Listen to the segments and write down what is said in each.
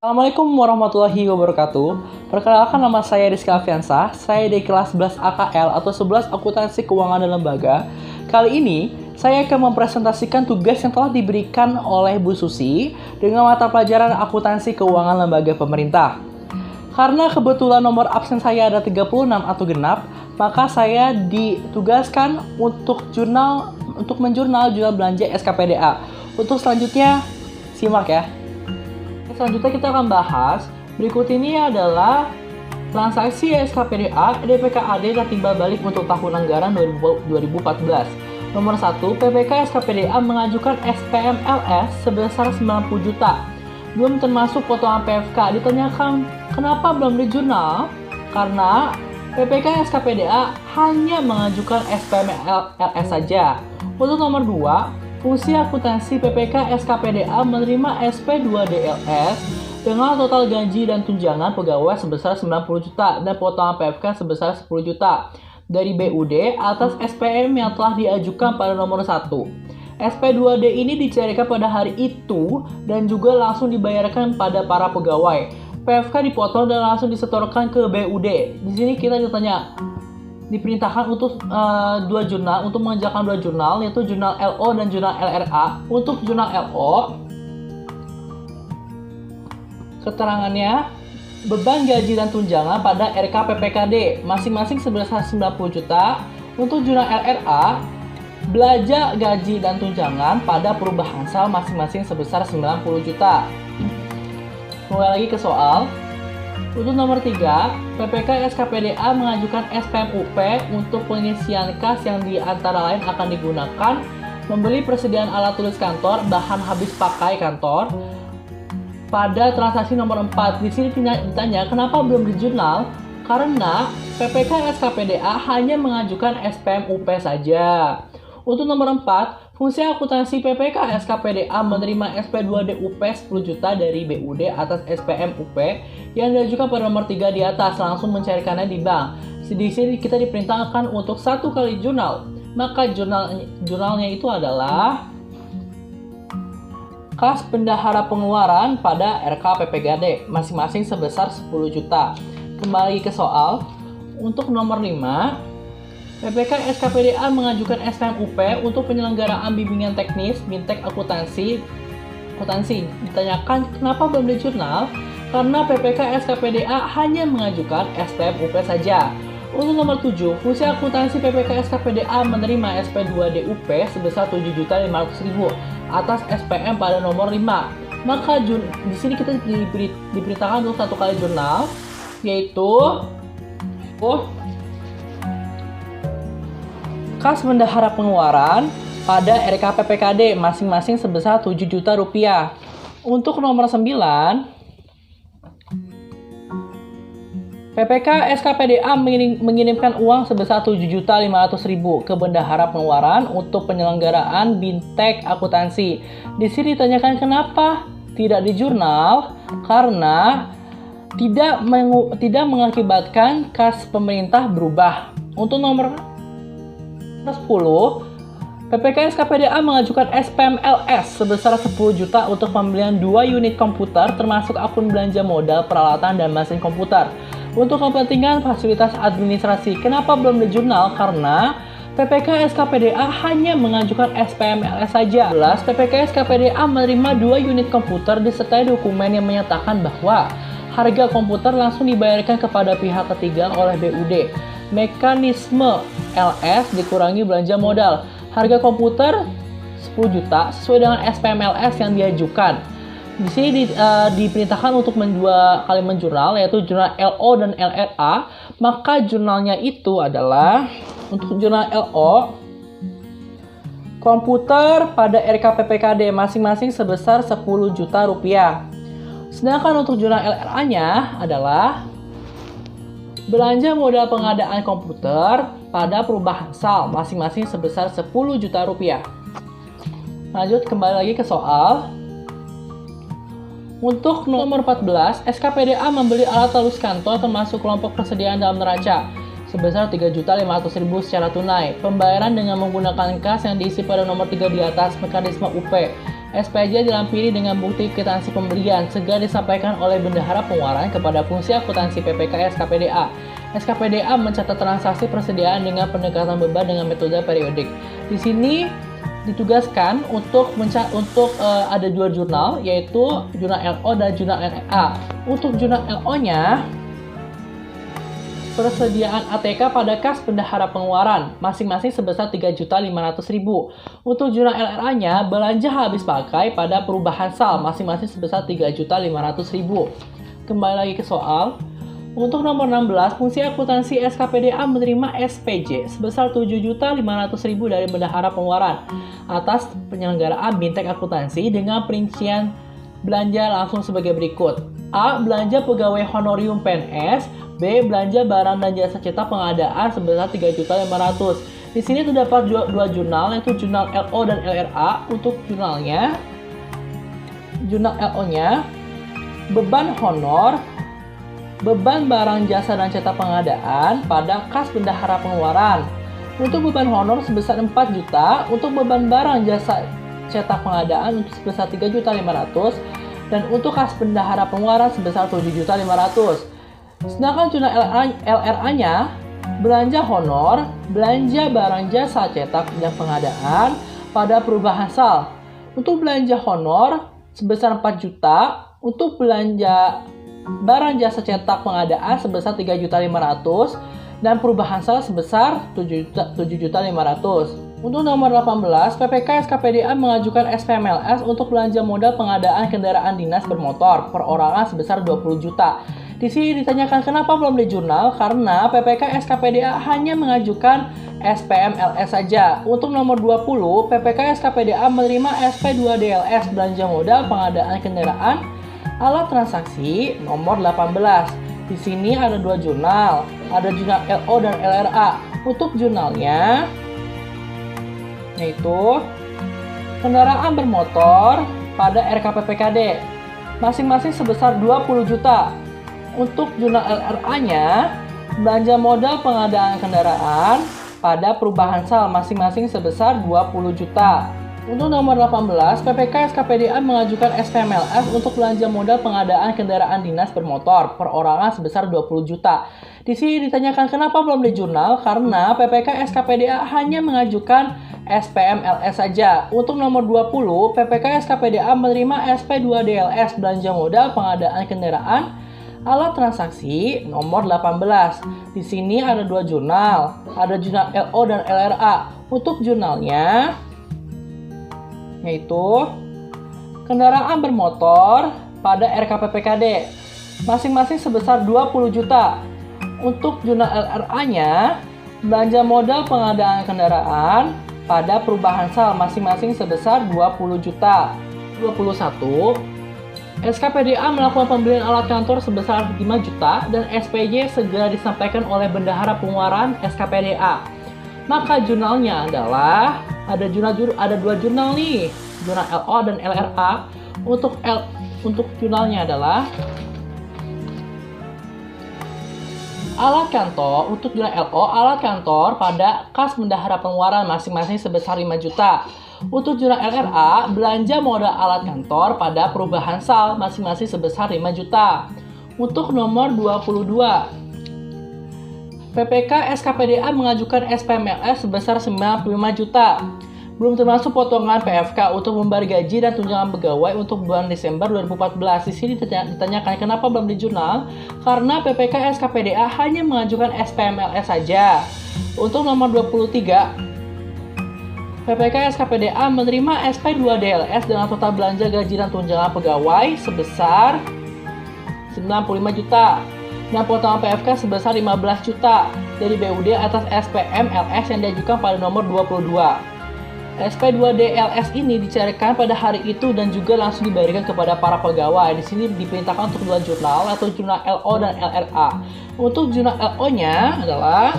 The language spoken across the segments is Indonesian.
Assalamualaikum warahmatullahi wabarakatuh. Perkenalkan, nama saya Rizka Alfiansah. Saya di kelas 11 AKL atau 11 Akuntansi Keuangan dan Lembaga. Kali ini saya akan mempresentasikan tugas yang telah diberikan oleh Bu Susi dengan mata pelajaran Akuntansi Keuangan Lembaga Pemerintah. Karena kebetulan nomor absen saya ada 36 atau genap, maka saya ditugaskan untuk menjurnal jurnal belanja SKPDA. Untuk selanjutnya simak ya. Selanjutnya kita akan bahas berikut ini adalah transaksi SKPDA, DPKAD dan timbal balik untuk tahun anggaran 2014. Nomor 1, PPK SKPDA mengajukan SPMLS sebesar 90 juta. Belum termasuk potongan PFK. Ditanyakan kenapa belum dijurnal? Karena PPK SKPDA hanya mengajukan SPMLS saja. Untuk nomor 2, fungsi akuntansi PPK SKPDA menerima SP2DLS dengan total gaji dan tunjangan pegawai sebesar 90 juta dan potongan PFK sebesar 10 juta dari BUD atas SPM yang telah diajukan pada nomor 1. SP2D ini dicairkan pada hari itu dan juga langsung dibayarkan pada para pegawai. PFK dipotong dan langsung disetorkan ke BUD. Di sini kita diperintahkan untuk dua jurnal, untuk mengerjakan dua jurnal, yaitu jurnal LO dan jurnal LRA. Untuk jurnal LO, keterangannya beban gaji dan tunjangan pada RKPPKD masing-masing sebesar 90 juta. Untuk jurnal LRA, belanja gaji dan tunjangan pada perubahan sal masing-masing sebesar 90 juta. Mulai lagi ke soal. Untuk nomor 3, PPK SKPDA mengajukan SPMUP untuk pengisian kas yang di antara lain akan digunakan membeli persediaan alat tulis kantor, bahan habis pakai kantor. Pada transaksi nomor 4, di sini ditanya kenapa belum dijurnal? Karena PPK SKPDA hanya mengajukan SPMUP saja. Untuk nomor 4, fungsi akuntansi PPK SKPDA menerima SP2DUP 10 juta dari BUD atas SPMUP yang diajukan pada nomor 3 di atas, langsung mencairkannya di bank. Di sini kita diperintahkan untuk 1 kali jurnal. Maka jurnalnya itu adalah kas bendahara pengeluaran pada RKPPKD masing-masing sebesar 10 juta. Kembali ke soal. Untuk nomor 5, PPK SKPDA mengajukan SPMUP untuk penyelenggaraan bimbingan teknis BINTEK akuntansi. Ditanyakan kenapa belum dijurnal? Karena PPK SKPDA hanya mengajukan SPMUP saja. Untuk nomor 7, fungsi akuntansi PPK SKPDA menerima SP2DUP sebesar 7.500.000 atas SPM pada nomor 5. Maka di sini kita diberitakan untuk 1 kali jurnal, yaitu kas bendahara pengeluaran pada RKPPKD masing-masing sebesar 7 juta rupiah. Untuk nomor 9, PPK SKPDA mengirimkan uang sebesar 7.500.000 ke bendahara pengeluaran untuk penyelenggaraan BINTEK akuntansi. Di sini ditanyakan kenapa tidak dijurnal? Karena tidak mengakibatkan kas pemerintah berubah. Untuk nomor 10, PPK SKPDA mengajukan SPMLS sebesar 10 juta untuk pembelian 2 unit komputer termasuk akun belanja modal, peralatan, dan mesin komputer untuk kepentingan fasilitas administrasi. Kenapa belum dijurnal? Karena PPK SKPDA hanya mengajukan SPMLS saja. PPK SKPDA menerima 2 unit komputer disertai dokumen yang menyatakan bahwa harga komputer langsung dibayarkan kepada pihak ketiga oleh BUD. Mekanisme LS dikurangi belanja modal. Harga komputer 10 juta sesuai dengan SPMLS yang diajukan. Di sini diperintahkan untuk 2 kali menjurnal, yaitu jurnal LO dan LRA. Maka jurnalnya itu adalah untuk jurnal LO, komputer pada RKPPKD masing-masing sebesar 10 juta rupiah. Sedangkan untuk jurnal LRA-nya adalah belanja modal pengadaan komputer pada perubahan sal masing-masing sebesar 10 juta rupiah. Lanjut, kembali lagi ke soal. Untuk nomor 14, SKPDA membeli alat tulis kantor termasuk kelompok persediaan dalam neraca sebesar 3.500.000 secara tunai. Pembayaran dengan menggunakan kas yang diisi pada nomor 3 di atas, mekanisme UP. SPJ dilampiri dengan bukti kwitansi pembelian segera disampaikan oleh Bendahara Pengeluaran kepada fungsi akuntansi PPK SKPDA. SKPDA mencatat transaksi persediaan dengan pendekatan beban dengan metode periodik. Di sini ditugaskan untuk ada dua jurnal, yaitu jurnal LO dan jurnal LRA. Untuk jurnal LO-nya, persediaan ATK pada kas Bendahara Pengeluaran masing-masing sebesar 3.500.000. Untuk jurnal LRA-nya, belanja habis pakai pada perubahan sal masing-masing sebesar 3.500.000. Kembali lagi ke soal. Untuk nomor 16, fungsi akuntansi SKPDA menerima SPJ sebesar 7.500.000 dari Bendahara Pengeluaran atas penyelenggaraan Bintek Akuntansi dengan perincian belanja langsung sebagai berikut. A. Belanja pegawai honorium PNS. B. Belanja barang dan jasa cetak pengadaan sebesar 3.500.000. Di sini terdapat dua jurnal, yaitu jurnal LO dan LRA. Untuk jurnal LO-nya, beban honor, beban barang jasa dan cetak pengadaan pada kas Bendahara Pengeluaran. Untuk beban honor sebesar 4 juta, untuk beban barang jasa cetak pengadaan sebesar 3.500.000 dan untuk kas Bendahara Pengeluaran sebesar 7.500.000. Sedangkan jurnal LRA-nya, belanja honor, belanja barang jasa cetak dan pengadaan pada perubahan sal. Untuk belanja honor sebesar 4 juta, untuk belanja barang jasa cetak pengadaan sebesar 3.500.000 dan perubahan sal sebesar 7.500.000. Untuk nomor 18, PPK SKPDA mengajukan SPMLS untuk belanja modal pengadaan kendaraan dinas bermotor perorangan sebesar 20 juta. Di sini ditanyakan kenapa belum di jurnal, karena PPK SKPDA hanya mengajukan SPMLS saja. Untuk nomor 20, PPK SKPDA menerima SP2DLS belanja modal pengadaan kendaraan alat transaksi nomor 18. Di sini ada dua jurnal, ada jurnal LO dan LRA. Untuk jurnalnya, yaitu kendaraan bermotor pada RKPPKD, masing-masing sebesar 20 juta. Untuk jurnal LRA-nya, belanja modal pengadaan kendaraan pada perubahan sal masing-masing sebesar 20 juta. Untuk nomor 18, PPK SKPDA mengajukan SPMLS untuk belanja modal pengadaan kendaraan dinas bermotor perorangan sebesar 20 juta. Di sini ditanyakan kenapa belum di jurnal, karena PPK SKPDA hanya mengajukan SPMLS saja. Untuk nomor 20, PPK SKPDA menerima SP2DLS belanja modal pengadaan kendaraan alat transaksi nomor 18. Di sini ada dua jurnal, ada jurnal LO dan LRA. Untuk jurnalnya, yaitu kendaraan bermotor pada RKPPKD, masing-masing sebesar 20 juta. Untuk jurnal LRA-nya, belanja modal pengadaan kendaraan pada perubahan sal masing-masing sebesar 20 juta. 21. SKPDA melakukan pembelian alat kantor sebesar 5 juta dan SPJ segera disampaikan oleh Bendahara Pengeluaran SKPDA. Maka jurnalnya adalah ada dua jurnal nih, jurnal LO dan LRA. Untuk jurnalnya adalah alat kantor. Untuk jurnal LO, alat kantor pada kas Bendahara Pengeluaran masing-masing sebesar 5 juta. Untuk jurnal LRA, belanja modal alat kantor pada perubahan sal masing-masing sebesar 5 juta. Untuk nomor 22, PPK SKPDA mengajukan SPMLS sebesar 95 juta. Belum termasuk potongan PFK untuk membayar gaji dan tunjangan pegawai untuk bulan Desember 2014. Di sini ditanyakan kenapa belum di jurnal, karena PPK SKPDA hanya mengajukan SPMLS saja. Untuk nomor 23, PPK SKPDA menerima SP2DLS dengan total belanja gaji dan tunjangan pegawai sebesar 95 juta dan potongan PFK sebesar 15 juta dari BUD atas SPMLS yang diajukan pada nomor 22. SP2DLS ini dicairkan pada hari itu dan juga langsung dibayarkan kepada para pegawai. Di sini diperintahkan untuk dua jurnal, atau jurnal LO dan LRA. Untuk jurnal LO-nya adalah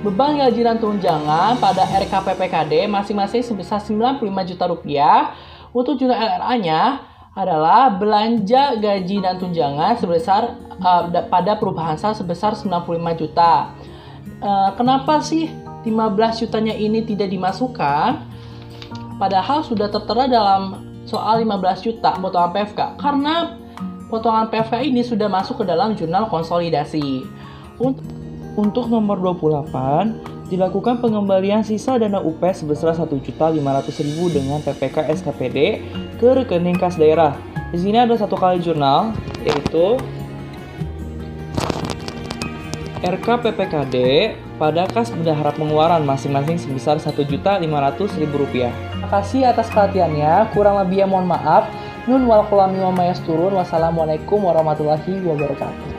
beban gaji dan tunjangan pada RKPPKD masing-masing sebesar 95 juta rupiah. Untuk jurnal LRA-nya adalah belanja gaji dan tunjangan sebesar pada perubahan sal sebesar 95 juta. Kenapa sih 15 jutanya ini tidak dimasukkan? Padahal sudah tertera dalam soal 15 juta potongan PFK. Karena potongan PFK ini sudah masuk ke dalam jurnal konsolidasi. Untuk nomor 28, dilakukan pengembalian sisa dana UP sebesar Rp1.500.000 dengan PPK SKPD ke rekening kas daerah. Di sini ada satu kali jurnal, yaitu RK PPKD pada kas bendahara pengeluaran masing-masing sebesar Rp1.500.000. Terima kasih atas perhatiannya. Kurang lebihnya mohon maaf. Nun wal kolami wa mayasturun. Wassalamualaikum warahmatullahi wabarakatuh.